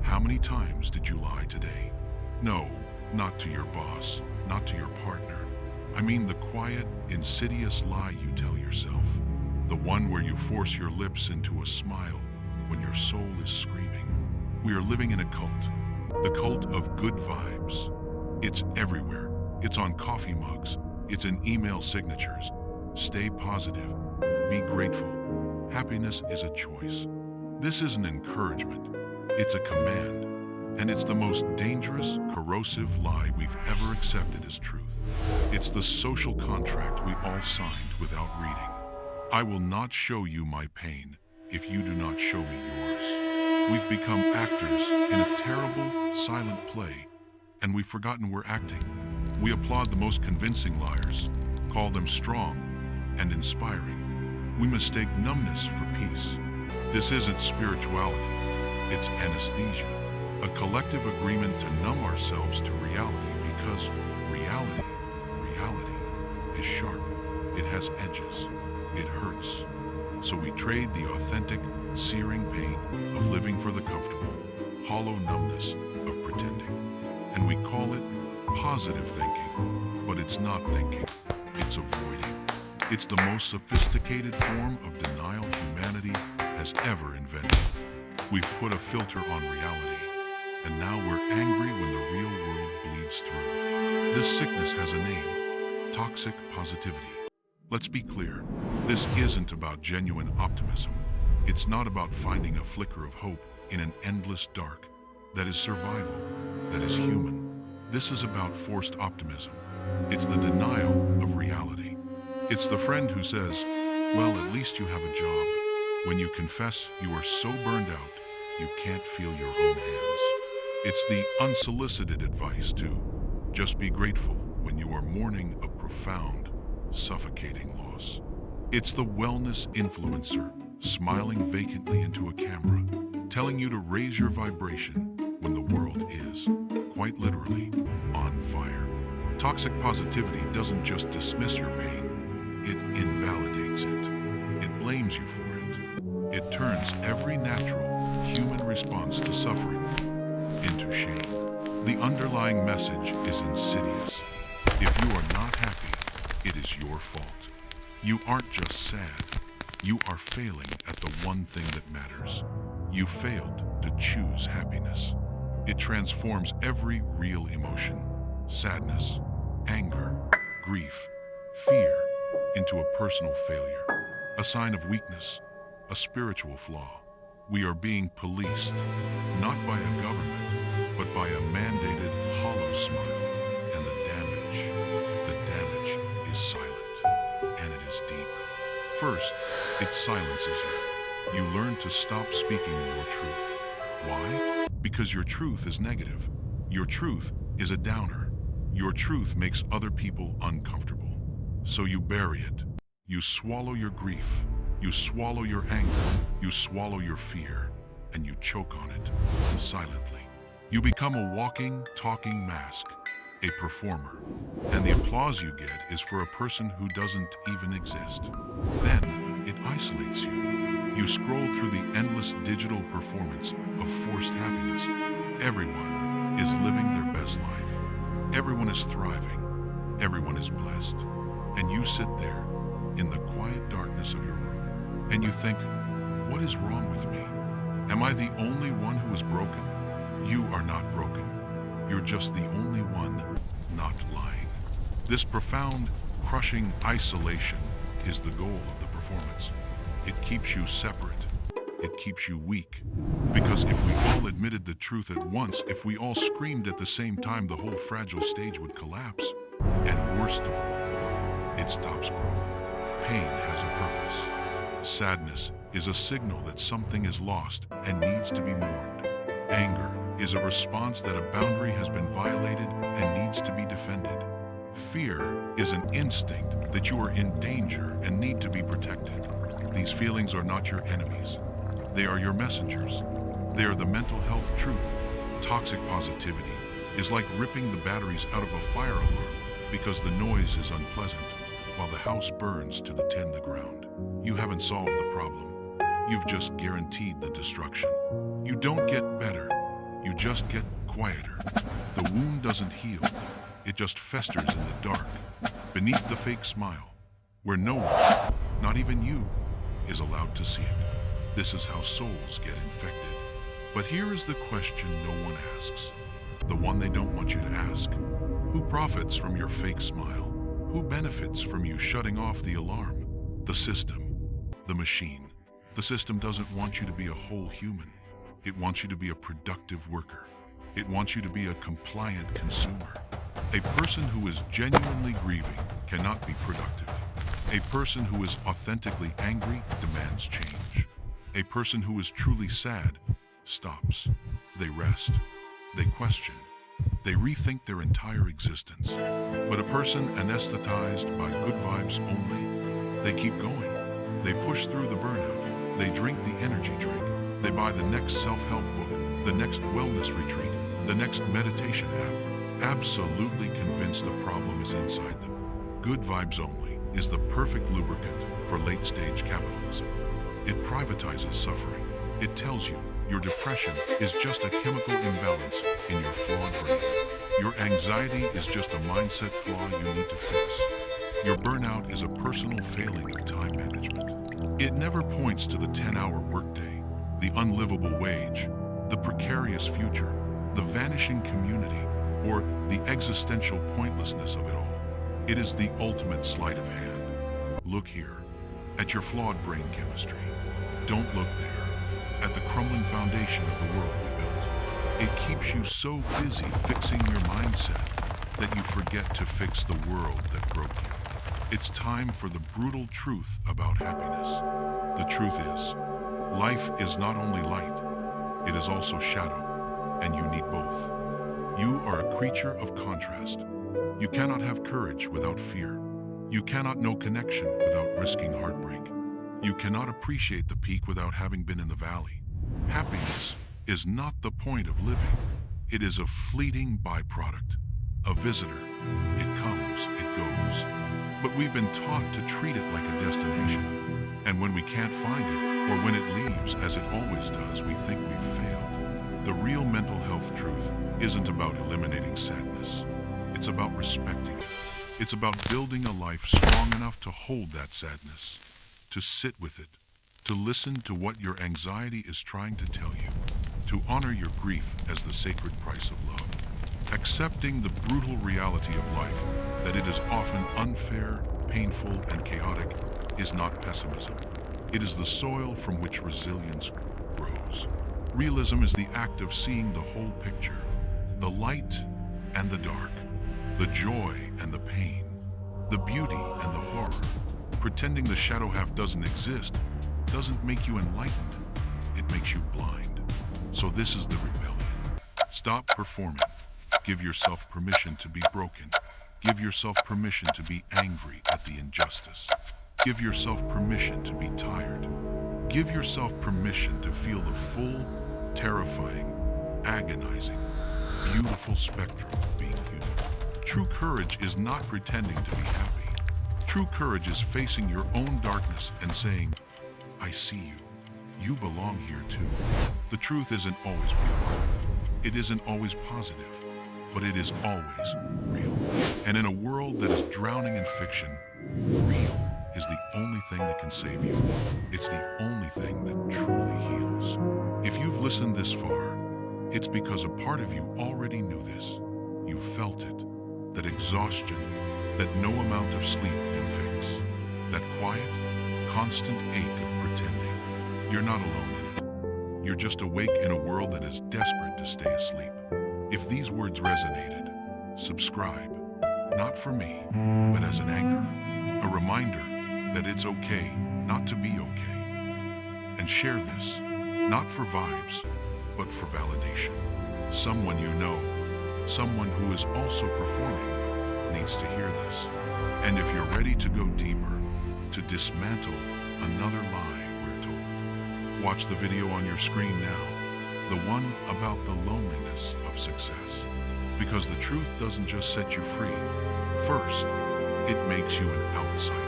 How many times did you lie today? No, not to your boss, not to your partner. I mean the quiet, insidious lie you tell yourself. The one where you force your lips into a smile when your soul is screaming. We are living in a cult. The cult of good vibes. It's everywhere. It's on coffee mugs. It's in email signatures. Stay positive. Be grateful. Happiness is a choice. This isn't encouragement. It's a command. And it's the most dangerous, corrosive lie we've ever accepted as truth. It's the social contract we all signed without reading. I will not show you my pain if you do not show me yours. We've become actors in a terrible, silent play, and we've forgotten we're acting. We applaud the most convincing liars, call them strong and inspiring. We mistake numbness for peace. This isn't spirituality, it's anesthesia, a collective agreement to numb ourselves to reality because reality is sharp, it has edges, it hurts. So we trade the authentic, searing pain of living for the comfortable, hollow numbness of pretending. And we call it positive thinking, but it's not thinking, it's avoiding. It's the most sophisticated form of denial humanity has ever invented. We've put a filter on reality, and now we're angry when the real world bleeds through. This sickness has a name, toxic positivity. Let's be clear, this isn't about genuine optimism. It's not about finding a flicker of hope in an endless dark. That is survival, that is human. This is about forced optimism. It's the denial of reality. It's the friend who says, well, at least you have a job, when you confess you are so burned out, you can't feel your own hands. It's the unsolicited advice to just be grateful when you are mourning a profound, suffocating loss. It's the wellness influencer smiling vacantly into a camera, telling you to raise your vibration when the world is, quite literally, on fire. Toxic positivity doesn't just dismiss your pain, it invalidates it. It blames you for it. It turns every natural human response to suffering into shame. The underlying message is insidious. If you are not happy, it is your fault. You aren't just sad, you are failing at the one thing that matters. You failed to choose happiness. It transforms every real emotion, sadness, anger, grief, fear, into a personal failure, a sign of weakness, a spiritual flaw. We are being policed, not by a government, but by a mandated hollow smile. And the damage is silent, and it is deep. First, it silences you. You learn to stop speaking your truth. Why? Because your truth is negative. Your truth is a downer. Your truth makes other people uncomfortable. So you bury it. You swallow your grief. You swallow your anger. You swallow your fear. And you choke on it, silently. You become a walking, talking mask, a performer. And the applause you get is for a person who doesn't even exist. Then it isolates you. You scroll through the endless digital performance of forced happiness. Everyone is living their best life. Everyone is thriving. Everyone is blessed. And you sit there in the quiet darkness of your room and you think, what is wrong with me? Am I the only one who is broken? You are not broken. You're just the only one not lying. This profound, crushing isolation is the goal of the performance. It keeps you separate. It keeps you weak. Because if we all admitted the truth at once, if we all screamed at the same time, the whole fragile stage would collapse. And worst of all, it stops growth. Pain has a purpose. Sadness is a signal that something is lost and needs to be mourned. Anger is a response that a boundary has been violated and needs to be defended. Fear is an instinct that you are in danger and need to be protected. These feelings are not your enemies. They are your messengers. They are the mental health truth. Toxic positivity is like ripping the batteries out of a fire alarm because the noise is unpleasant while the house burns to tend the ground. You haven't solved the problem. You've just guaranteed the destruction. You don't get better. just get quieter. The wound doesn't heal. It just festers in the dark, beneath the fake smile, where no one, not even you, is allowed to see it. This is how souls get infected. But here is the question no one asks, the one they don't want you to ask. Who profits from your fake smile? Who benefits from you shutting off the alarm? The system, the machine. The system doesn't want you to be a whole human. It wants you to be a productive worker. It wants you to be a compliant consumer. A person who is genuinely grieving cannot be productive. A person who is authentically angry demands change. A person who is truly sad stops. They rest. They question. They rethink their entire existence. But a person anesthetized by good vibes only, they keep going. They push through the burnout. They drink the energy drink. They buy the next self-help book, the next wellness retreat, the next meditation app, absolutely convinced the problem is inside them. Good vibes only is the perfect lubricant for late-stage capitalism. It privatizes suffering. It tells you your depression is just a chemical imbalance in your flawed brain. Your anxiety is just a mindset flaw you need to fix. Your burnout is a personal failing of time management. It never points to the 10-hour workday, the unlivable wage, the precarious future, the vanishing community, or the existential pointlessness of it all. It is the ultimate sleight of hand. Look here, at your flawed brain chemistry. Don't look there, at the crumbling foundation of the world we built. It keeps you so busy fixing your mindset that you forget to fix the world that broke you. It's time for the brutal truth about happiness. The truth is, life is not only light, it is also shadow, and you need both. You are a creature of contrast. You cannot have courage without fear. You cannot know connection without risking heartbreak. You cannot appreciate the peak without having been in the valley. Happiness is not the point of living. It is a fleeting byproduct, a visitor. It comes, it goes. But we've been taught to treat it like a destination. And when we can't find it, or when it leaves, as it always does, we think we've failed. The real mental health truth isn't about eliminating sadness. It's about respecting it. It's about building a life strong enough to hold that sadness, to sit with it, to listen to what your anxiety is trying to tell you, to honor your grief as the sacred price of love. Accepting the brutal reality of life, that it is often unfair, painful, and chaotic, is not pessimism. It is the soil from which resilience grows. Realism is the act of seeing the whole picture, the light and the dark, the joy and the pain, the beauty and the horror. Pretending the shadow half doesn't exist doesn't make you enlightened, it makes you blind. So this is the rebellion. Stop performing. Give yourself permission to be broken. Give yourself permission to be angry at the injustice. Give yourself permission to be tired. Give yourself permission to feel the full, terrifying, agonizing, beautiful spectrum of being human. True courage is not pretending to be happy. True courage is facing your own darkness and saying, I see you. You belong here too. The truth isn't always beautiful. It isn't always positive. But it is always real. And in a world that is drowning in fiction, real is the only thing that can save you. It's the only thing that truly heals. If you've listened this far, it's because a part of you already knew this. You felt it. That exhaustion that no amount of sleep can fix. That quiet, constant ache of pretending. You're not alone in it. You're just awake in a world that is desperate to stay asleep. If these words resonated, subscribe, not for me, but as an anchor, a reminder that it's okay not to be okay. And share this, not for vibes, but for validation. Someone you know, someone who is also performing, needs to hear this. And if you're ready to go deeper, to dismantle another lie we're told, watch the video on your screen now. The one about the loneliness of success. Because the truth doesn't just set you free. First, it makes you an outsider.